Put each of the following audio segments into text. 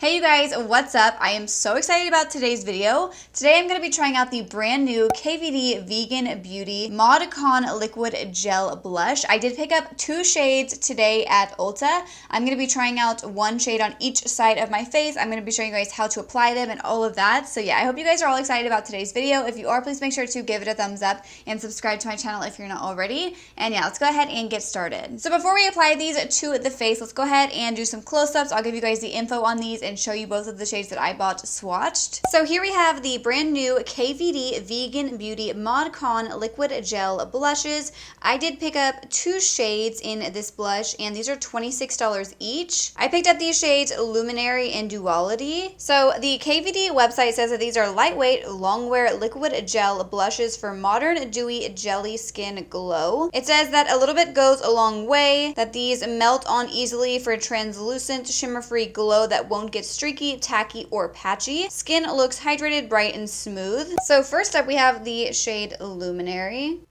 Hey you guys, what's up? I am so excited about today's video. Today I'm going to be trying out the brand new KVD Vegan Beauty Modcon Liquid Gel Blush. I did pick up two shades today at Ulta. I'm going to be trying out one shade on each side of my face. I'm going to be showing you guys how to apply them and all of that. So yeah, I hope you guys are all excited about today's video. If you are, please make sure to give it a thumbs up and subscribe to my channel if you're not already. And yeah, let's go ahead and get started. So before we apply these to the face, let's go ahead and do some close-ups. I'll give you guys the info on these and show you both of the shades that I bought swatched. So here we have the brand new KVD Vegan Beauty Modcon Liquid Gel Blushes. I did pick up two shades in this blush and these are $26 each. I picked up these shades Luminairy and Dewality. So the KVD website says that these are lightweight, long-wear liquid gel blushes for modern, dewy, jelly skin glow. It says that a little bit goes a long way, that these melt on easily for translucent, shimmer-free glow that won't get streaky, tacky, or patchy. Skin looks hydrated, bright, and smooth. So first up we have the shade Luminairy.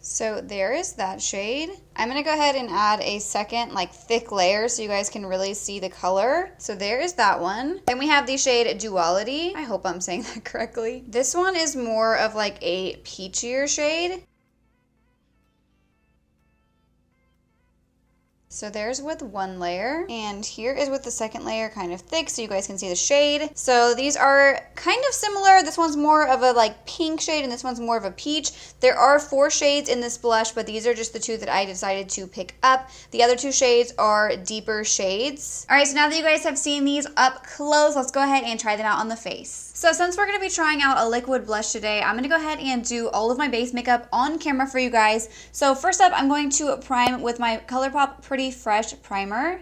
So there is that shade. I'm gonna go ahead and add a second thick layer so you guys can really see the color. So there is that one. Then we have the shade Dewality. I hope I'm saying that correctly. This one is more of a peachier shade. So there's with one layer, and here is with the second layer, kind of thick so you guys can see the shade. So these are kind of similar. This one's more of a pink shade and this one's more of a peach. There are 4 shades in this blush, but these are just the 2 that I decided to pick up. The other 2 shades are deeper shades. All right, so now that you guys have seen these up close, let's go ahead and try them out on the face. So since we're gonna be trying out a liquid blush today, I'm gonna go ahead and do all of my base makeup on camera for you guys. So first up, I'm going to prime with my ColourPop Pretty Fresh Primer.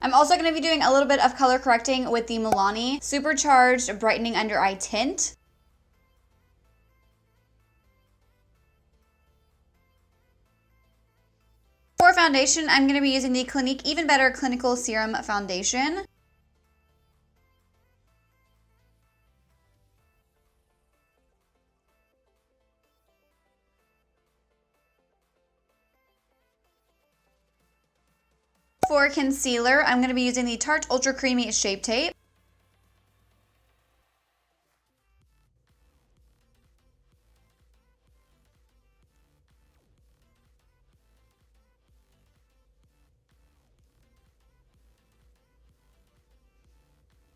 I'm also gonna be doing a little bit of color correcting with the Milani Supercharged Brightening Under Eye Tint. For foundation, I'm going to be using the Clinique Even Better Clinical Serum Foundation. For concealer, I'm going to be using the Tarte Ultra Creamy Shape Tape.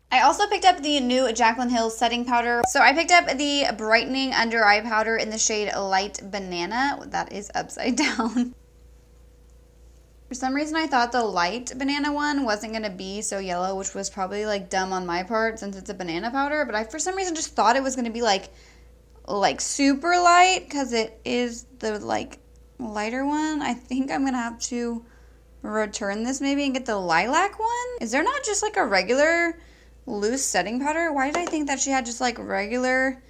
I also picked up the new Jaclyn Hill setting powder. So I picked up the Brightening Under Eye Powder in the shade Light Banana. That is upside down. For some reason I thought the Light Banana one wasn't going to be so yellow, which was probably dumb on my part since it's a banana powder. But I for some reason just thought it was going to be like super light because it is the lighter one. I think I'm going to have to return this maybe and get the lilac one. Is there not just a regular loose setting powder? Why did I think that she had just regular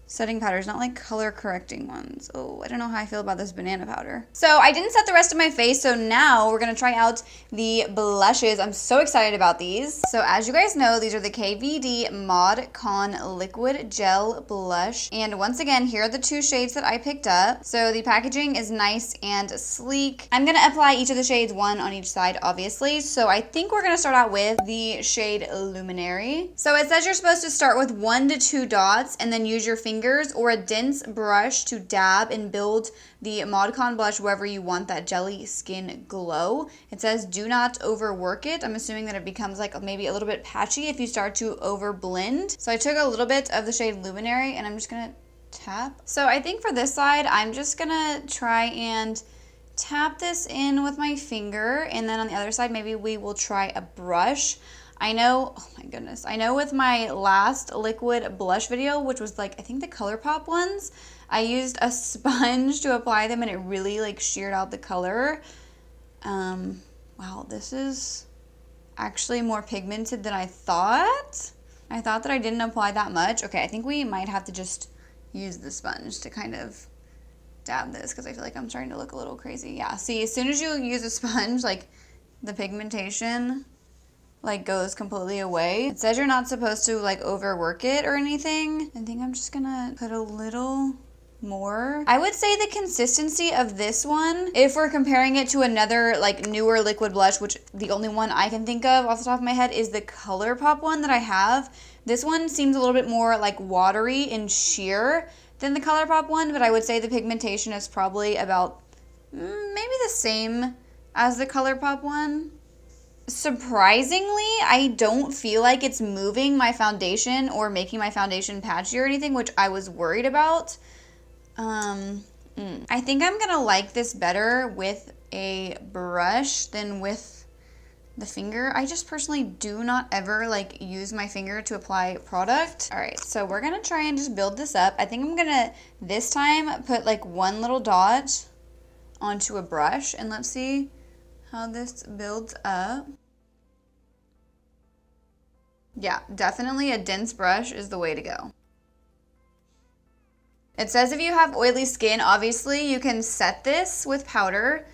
setting powders, not color correcting ones? Oh, I don't know how I feel about this banana powder. So I didn't set the rest of my face, so now we're gonna try out the blushes. I'm so excited about these. So as you guys know, these are the KVD Modcon Liquid Gel Blush. And once again, here are the 2 shades that I picked up. So the packaging is nice and sleek. I'm gonna apply each of the shades, one on each side, obviously. So I think we're gonna start out with the shade Luminairy. So it says you're supposed to start with 1 to 2 dots and then use your fingers or a dense brush to dab and build the Modcon blush wherever you want that jelly skin glow. It says do not overwork it. I'm assuming that it becomes maybe a little bit patchy if you start to over blend. So I took a little bit of the shade Luminairy and I'm just gonna tap. So I think for this side, I'm just gonna try and tap this in with my finger, and then on the other side, maybe we will try a brush. I know, oh my goodness, I know with my last liquid blush video, which was I think the ColourPop ones, I used a sponge to apply them and it really sheared out the color. Wow, this is actually more pigmented than I thought. I thought that I didn't apply that much. Okay, I think we might have to just use the sponge to kind of dab this because I feel like I'm starting to look a little crazy. Yeah, see, as soon as you use a sponge, the pigmentation goes completely away. It says you're not supposed to overwork it or anything. I think I'm just gonna put a little more. I would say the consistency of this one, if we're comparing it to another like newer liquid blush, which the only one I can think of off the top of my head is the ColourPop one that I have. This one seems a little bit more like watery and sheer than the ColourPop one, but I would say the pigmentation is probably about maybe the same as the ColourPop one. Surprisingly, I don't feel like it's moving my foundation or making my foundation patchy or anything, which I was worried about. I think I'm gonna like this better with a brush than with the finger. I just personally do not ever like use my finger to apply product. All right, so we're gonna try and just build this up. I think I'm gonna this time put like one little dot onto a brush, and let's see how this builds up. Yeah, definitely a dense brush is the way to go. It says if you have oily skin, obviously you can set this with powder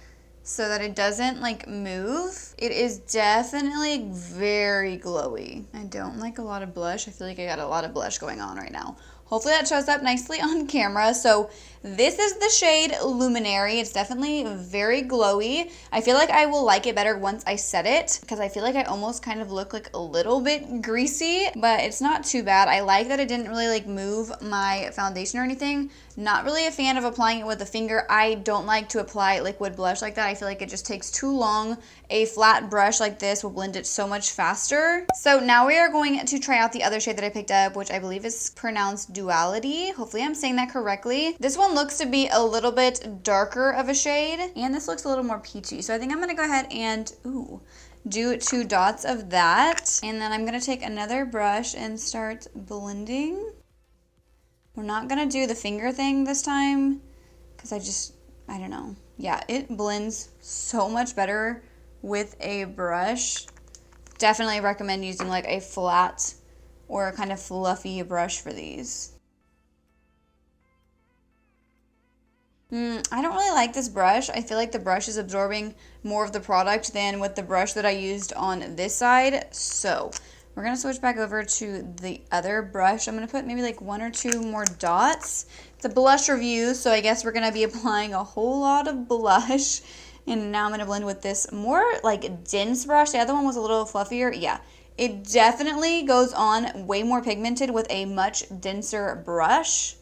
so that it doesn't like move. It is definitely very glowy. I don't like a lot of blush. I feel like I got a lot of blush going on right now. Hopefully that shows up nicely on camera. So this is the shade Luminairy. It's definitely very glowy. I feel like I will like it better once I set it because I feel like I almost kind of look like a little bit greasy, but it's not too bad. I like that it didn't really like move my foundation or anything. Not really a fan of applying it with a finger. I don't like to apply liquid blush like that. I feel like it just takes too long. A flat brush like this will blend it so much faster. So now we are going to try out the other shade that I picked up, which I believe is pronounced Dewality. Hopefully I'm saying that correctly. This one looks to be a little bit darker of a shade, and this looks a little more peachy. So I think I'm gonna go ahead and do 2 dots of that. And then I'm gonna take another brush and start blending. We're not gonna do the finger thing this time because I don't know. Yeah, it blends so much better with a brush. Definitely recommend using like a flat or a kind of fluffy brush for these. I don't really like this brush. I feel like the brush is absorbing more of the product than with the brush that I used on this side. So we're gonna switch back over to the other brush. I'm gonna put maybe like 1 or 2 more dots. It's a blush review, so I guess we're gonna be applying a whole lot of blush. And now I'm gonna blend with this more like dense brush. The other one was a little fluffier. Yeah, it definitely goes on way more pigmented with a much denser brush.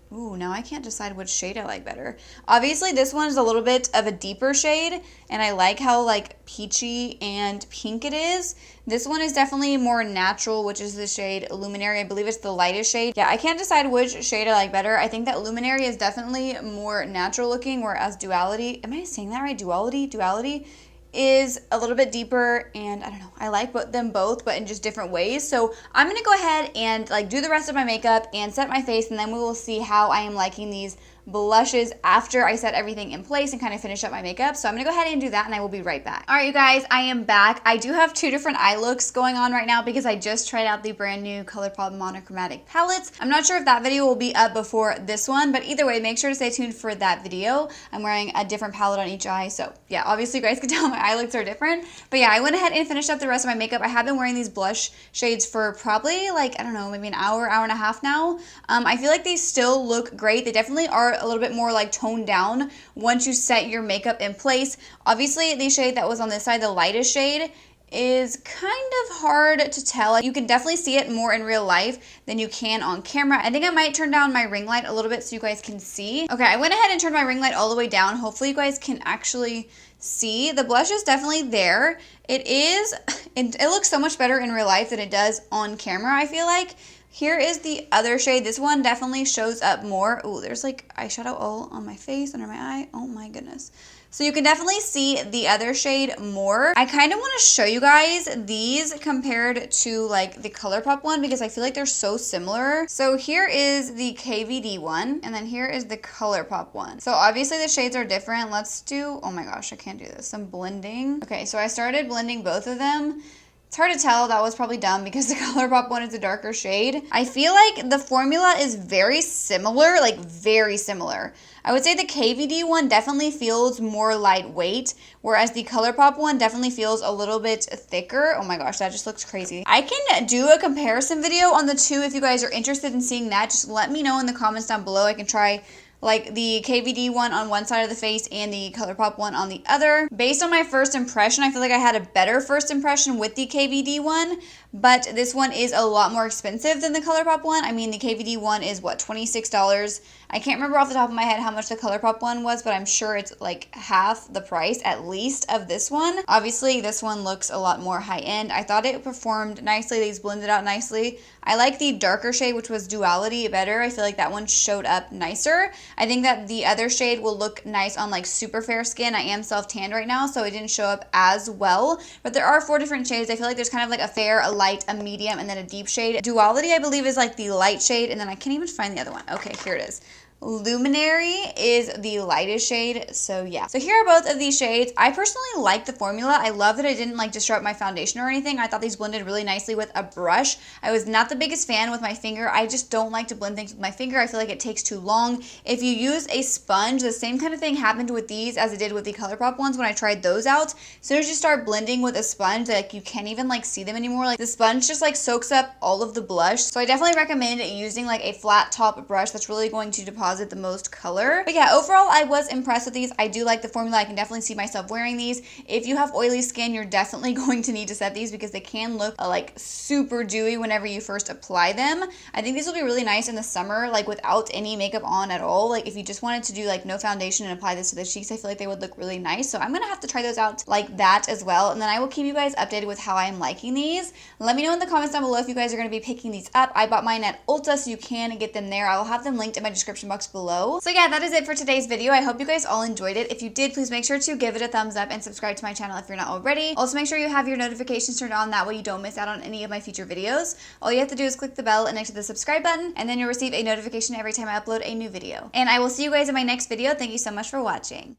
Ooh, now I can't decide which shade I like better. Obviously, this one is a little bit of a deeper shade, and I like how like peachy and pink it is. This one is definitely more natural, which is the shade Luminairy. I believe it's the lightest shade. Yeah, I can't decide which shade I like better. I think that Luminairy is definitely more natural looking, whereas Dewality, am I saying that right? Dewality is a little bit deeper, and I don't know, I like them both, but in just different ways. So I'm gonna go ahead and like do the rest of my makeup and set my face, and then we will see how I am liking these blushes after I set everything in place and kind of finish up my makeup. So I'm gonna go ahead and do that, and I will be right back. All right, you guys, I am back. I do have 2 different eye looks going on right now because I just tried out the brand new ColourPop monochromatic palettes. I'm not sure if that video will be up before this one, but either way, make sure to stay tuned for that video. I'm wearing a different palette on each eye, so yeah, obviously you guys can tell my eye looks are different. But yeah, I went ahead and finished up the rest of my makeup. I have been wearing these blush shades for probably like, I don't know, maybe an hour and a half now. I feel like they still look great. They definitely are a little bit more like toned down once you set your makeup in place. Obviously, the shade that was on this side, the lightest shade, is kind of hard to tell. You can definitely see it more in real life than you can on camera. I think I might turn down my ring light a little bit so you guys can see. Okay, I went ahead and turned my ring light all the way down. Hopefully you guys can actually see. The blush is definitely there. It looks so much better in real life than it does on camera, I feel like. Here is the other shade. This one definitely shows up more. Oh, there's like eyeshadow all on my face, under my eye. Oh my goodness. So you can definitely see the other shade more. I kind of want to show you guys these compared to like the ColourPop one because I feel like they're so similar. So here is the KVD one, and then here is the ColourPop one. So obviously the shades are different. Let's do, oh my gosh, I can't do this. Some blending. Okay, so I started blending both of them. It's hard to tell. That was probably dumb because the ColourPop one is a darker shade. I feel like the formula is very similar, like very similar. I would say the KVD one definitely feels more lightweight, whereas the ColourPop one definitely feels a little bit thicker. Oh my gosh, that just looks crazy. I can do a comparison video on the two if you guys are interested in seeing that. Just let me know in the comments down below. I can try like the KVD one on one side of the face and the ColourPop one on the other. Based on my first impression, I feel like I had a better first impression with the KVD one, but this one is a lot more expensive than the ColourPop one. I mean, the KVD one is what, $26? I can't remember off the top of my head how much the ColourPop one was, but I'm sure it's like half the price at least of this one. Obviously, this one looks a lot more high-end. I thought it performed nicely. These blended out nicely. I like the darker shade, which was Dewality, better. I feel like that one showed up nicer. I think that the other shade will look nice on like super fair skin. I am self-tanned right now, so it didn't show up as well. But there are 4 different shades. I feel like there's kind of like a fair, a light, a medium, and then a deep shade. Duality, I believe, is like the light shade, and then I can't even find the other one. Okay, here it is. Luminairy is the lightest shade, so yeah. So here are both of these shades. I personally like the formula. I love that it didn't like disrupt my foundation or anything. I thought these blended really nicely with a brush. I was not the biggest fan with my finger. I just don't like to blend things with my finger. I feel like it takes too long. If you use a sponge, the same kind of thing happened with these as it did with the ColourPop ones when I tried those out. As soon as you start blending with a sponge, like you can't even like see them anymore. Like the sponge just like soaks up all of the blush. So I definitely recommend using like a flat top brush that's really going to deposit the most color. But yeah, overall I was impressed with these. I do like the formula. I can definitely see myself wearing these. If you have oily skin, you're definitely going to need to set these because they can look like super dewy whenever you first apply them. I think these will be really nice in the summer, like without any makeup on at all. Like if you just wanted to do like no foundation and apply this to the cheeks, I feel like they would look really nice. So I'm gonna have to try those out like that as well, and then I will keep you guys updated with how I'm liking these. Let me know in the comments down below if you guys are going to be picking these up. I bought mine at Ulta, so you can get them there. I will have them linked in my description box below. So yeah, that is it for today's video. I hope you guys all enjoyed it. If you did, please make sure to give it a thumbs up and subscribe to my channel if you're not already. Also make sure you have your notifications turned on, that way you don't miss out on any of my future videos. All you have to do is click the bell next to the subscribe button, and then you'll receive a notification every time I upload a new video. And I will see you guys in my next video. Thank you so much for watching.